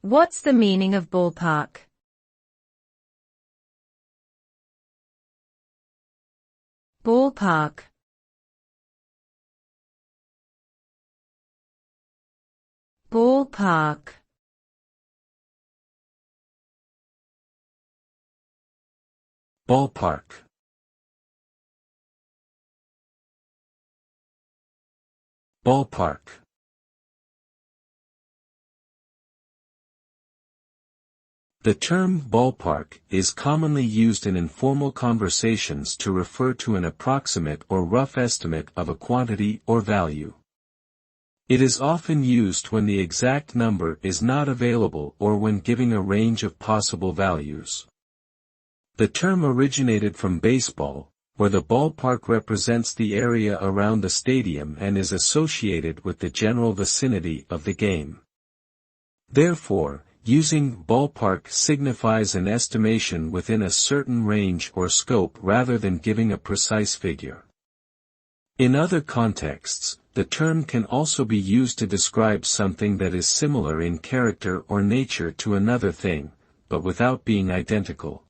What's the meaning of ballpark? Ballpark. Ballpark. Ballpark. Ballpark. The term ballpark is commonly used in informal conversations to refer to an approximate or rough estimate of a quantity or value. It is often used when the exact number is not available or when giving a range of possible values. The term originated from baseball, where the ballpark represents the area around the stadium and is associated with the general vicinity of the game. Therefore, using ballpark signifies an estimation within a certain range or scope rather than giving a precise figure. In other contexts, the term can also be used to describe something that is similar in character or nature to another thing, but without being identical.